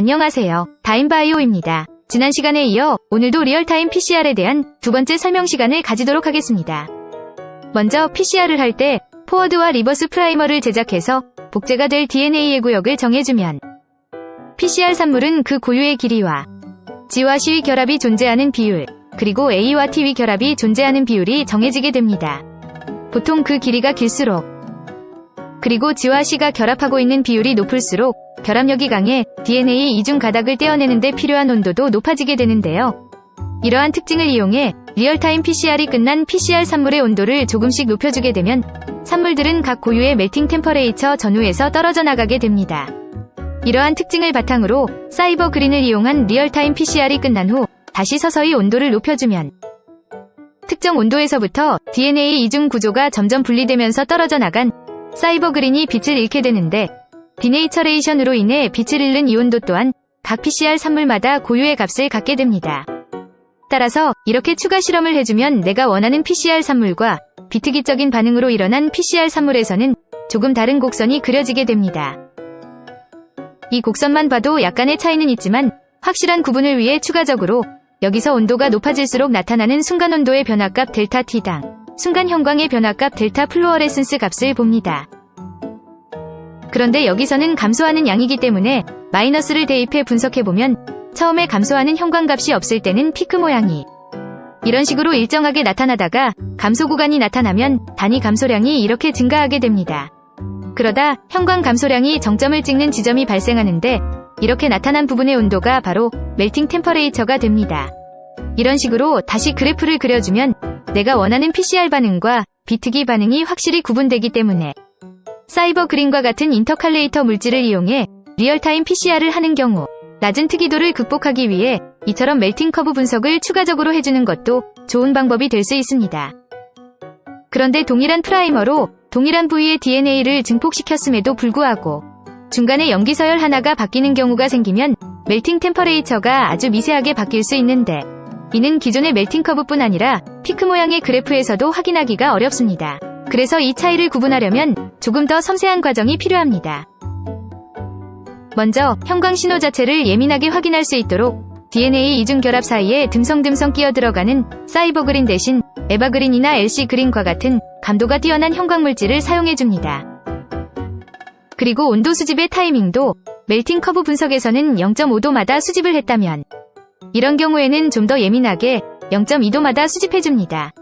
안녕하세요. 다인바이오입니다. 지난 시간에 이어 오늘도 리얼타임 PCR에 대한 두 번째 설명 시간을 가지도록 하겠습니다. 먼저 PCR을 할 때 포워드와 리버스 프라이머를 제작해서 복제가 될 DNA의 구역을 정해주면 PCR 산물은 그 고유의 길이와 G와 C의 결합이 존재하는 비율, 그리고 A와 T의 결합이 존재하는 비율이 정해지게 됩니다. 보통 그 길이가 길수록 그리고 G와 C가 결합하고 있는 비율이 높을수록 결합력이 강해 DNA 이중 가닥을 떼어내는 데 필요한 온도도 높아지게 되는데요. 이러한 특징을 이용해 리얼타임 PCR이 끝난 PCR 산물의 온도를 조금씩 높여주게 되면 산물들은 각 고유의 멜팅 템퍼레이처 전후에서 떨어져 나가게 됩니다. 이러한 특징을 바탕으로 사이버 그린을 이용한 리얼타임 PCR이 끝난 후 다시 서서히 온도를 높여주면 특정 온도에서부터 DNA 이중 구조가 점점 분리되면서 떨어져 나간 사이버 그린이 빛을 잃게 되는데, 디네이처레이션으로 인해 빛을 잃는 이 온도 또한 각 PCR 산물마다 고유의 값을 갖게 됩니다. 따라서 이렇게 추가 실험을 해주면 내가 원하는 PCR 산물과 비특이적인 반응으로 일어난 PCR 산물에서는 조금 다른 곡선이 그려지게 됩니다. 이 곡선만 봐도 약간의 차이는 있지만 확실한 구분을 위해 추가적으로 여기서 온도가 높아질수록 나타나는 순간 온도의 변화값 델타 T당 순간 형광의 변화값 델타 플루어레센스 값을 봅니다. 그런데 여기서는 감소하는 양이기 때문에 마이너스를 대입해 분석해보면 처음에 감소하는 형광값이 없을 때는 피크 모양이 이런 식으로 일정하게 나타나다가 감소 구간이 나타나면 단위 감소량이 이렇게 증가하게 됩니다. 그러다 형광 감소량이 정점을 찍는 지점이 발생하는데 이렇게 나타난 부분의 온도가 바로 멜팅 템퍼레이처가 됩니다. 이런 식으로 다시 그래프를 그려주면 내가 원하는 PCR 반응과 비특이 반응이 확실히 구분되기 때문에 사이버 그린과 같은 인터칼레이터 물질을 이용해 리얼타임 PCR을 하는 경우 낮은 특이도를 극복하기 위해 이처럼 멜팅 커브 분석을 추가적으로 해주는 것도 좋은 방법이 될 수 있습니다. 그런데 동일한 프라이머로 동일한 부위의 DNA를 증폭시켰음에도 불구하고 중간에 염기 서열 하나가 바뀌는 경우가 생기면 멜팅 템퍼레이처가 아주 미세하게 바뀔 수 있는데 이는 기존의 멜팅 커브뿐 아니라 피크 모양의 그래프에서도 확인하기가 어렵습니다. 그래서 이 차이를 구분하려면 조금 더 섬세한 과정이 필요합니다. 먼저 형광 신호 자체를 예민하게 확인할 수 있도록 DNA 이중 결합 사이에 듬성듬성 끼어 들어가는 사이버 그린 대신 에바 그린이나 LC 그린과 같은 감도가 뛰어난 형광 물질을 사용해줍니다. 그리고 온도 수집의 타이밍도 멜팅 커브 분석에서는 0.5도마다 수집을 했다면 이런 경우에는 좀 더 예민하게 0.2도마다 수집해줍니다.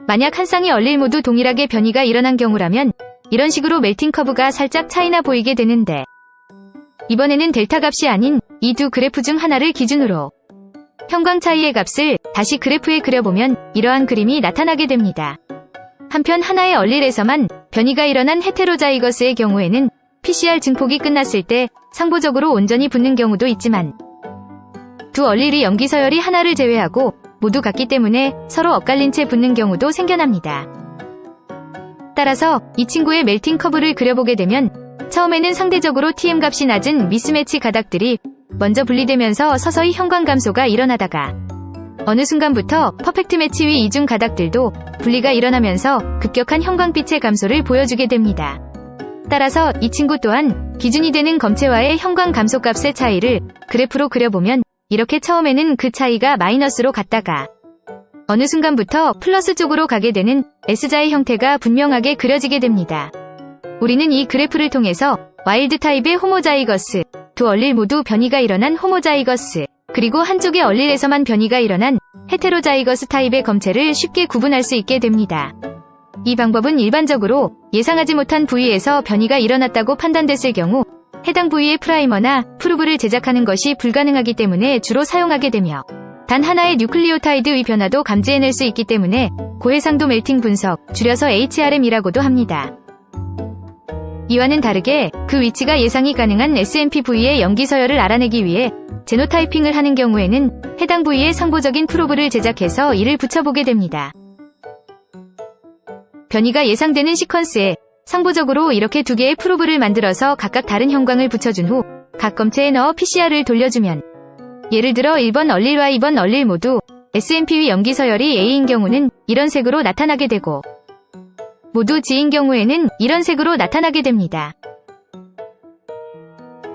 만약 한 쌍의 얼릴 모두 동일하게 변이가 일어난 경우라면 이런 식으로 멜팅 커브가 살짝 차이나 보이게 되는데 이번에는 델타 값이 아닌 이 두 그래프 중 하나를 기준으로 형광 차이의 값을 다시 그래프에 그려보면 이러한 그림이 나타나게 됩니다. 한편 하나의 얼릴에서만 변이가 일어난 헤테로자이거스의 경우에는 PCR 증폭이 끝났을 때 상보적으로 온전히 붙는 경우도 있지만 두 얼릴이 염기 서열이 하나를 제외하고 모두 같기 때문에 서로 엇갈린 채 붙는 경우도 생겨납니다. 따라서 이 친구의 멜팅 커브를 그려보게 되면 처음에는 상대적으로 TM 값이 낮은 미스매치 가닥들이 먼저 분리되면서 서서히 형광 감소가 일어나다가 어느 순간부터 퍼펙트 매치 위 이중 가닥들도 분리가 일어나면서 급격한 형광빛의 감소를 보여주게 됩니다. 따라서 이 친구 또한 기준이 되는 검체와의 형광 감소 값의 차이를 그래프로 그려보면 이렇게 처음에는 그 차이가 마이너스로 갔다가 어느 순간부터 플러스 쪽으로 가게 되는 S자의 형태가 분명하게 그려지게 됩니다. 우리는 이 그래프를 통해서 와일드 타입의 호모자이거스, 두 얼릴 모두 변이가 일어난 호모자이거스, 그리고 한쪽의 얼릴에서만 변이가 일어난 헤테로자이거스 타입의 검체를 쉽게 구분할 수 있게 됩니다. 이 방법은 일반적으로 예상하지 못한 부위에서 변이가 일어났다고 판단됐을 경우 해당 부위의 프라이머나 프루브를 제작하는 것이 불가능하기 때문에 주로 사용하게 되며 단 하나의 뉴클리오타이드의 변화도 감지해낼 수 있기 때문에 고해상도 멜팅 분석, 줄여서 HRM이라고도 합니다. 이와는 다르게 그 위치가 예상이 가능한 SMP 부위의 염기 서열을 알아내기 위해 제노타이핑을 하는 경우에는 해당 부위의 상보적인 프로브를 제작해서 이를 붙여보게 됩니다. 변이가 예상되는 시퀀스에 상보적으로 이렇게 두 개의 프로브를 만들어서 각각 다른 형광을 붙여준 후 각 검체에 넣어 PCR을 돌려주면 예를 들어 1번 얼릴과 2번 얼릴 모두 SMP위 염기 서열이 A인 경우는 이런 색으로 나타나게 되고 모두 G인 경우에는 이런 색으로 나타나게 됩니다.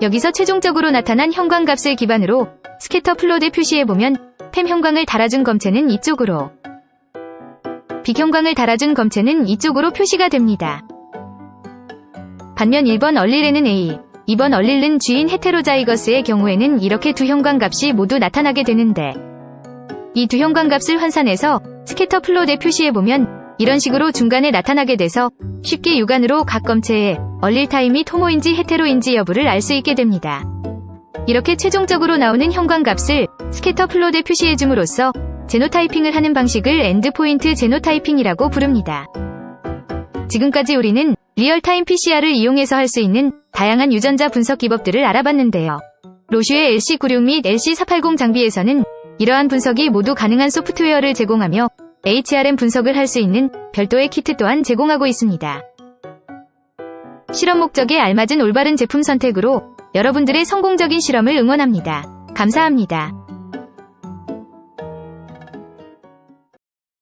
여기서 최종적으로 나타난 형광값을 기반으로 스캐터 플롯에 표시해보면 팸 형광을 달아준 검체는 이쪽으로, 빅 형광을 달아준 검체는 이쪽으로 표시가 됩니다. 반면 1번 얼릴에는 A, 2번 얼릴은 G인 헤테로자이거스의 경우에는 이렇게 두 형광값이 모두 나타나게 되는데, 이 두 형광값을 환산해서 스캐터 플롯에 표시해보면 이런 식으로 중간에 나타나게 돼서 쉽게 육안으로 각 검체의 얼릴 타입 및 호모인지 헤테로인지 여부를 알 수 있게 됩니다. 이렇게 최종적으로 나오는 형광값을 스캐터 플롯에 표시해줌으로써 제노타이핑을 하는 방식을 엔드포인트 제노타이핑이라고 부릅니다. 지금까지 우리는 리얼타임 PCR을 이용해서 할 수 있는 다양한 유전자 분석 기법들을 알아봤는데요. 로슈의 LC96 및 LC480 장비에서는 이러한 분석이 모두 가능한 소프트웨어를 제공하며 HRM 분석을 할 수 있는 별도의 키트 또한 제공하고 있습니다. 실험 목적에 알맞은 올바른 제품 선택으로 여러분들의 성공적인 실험을 응원합니다. 감사합니다.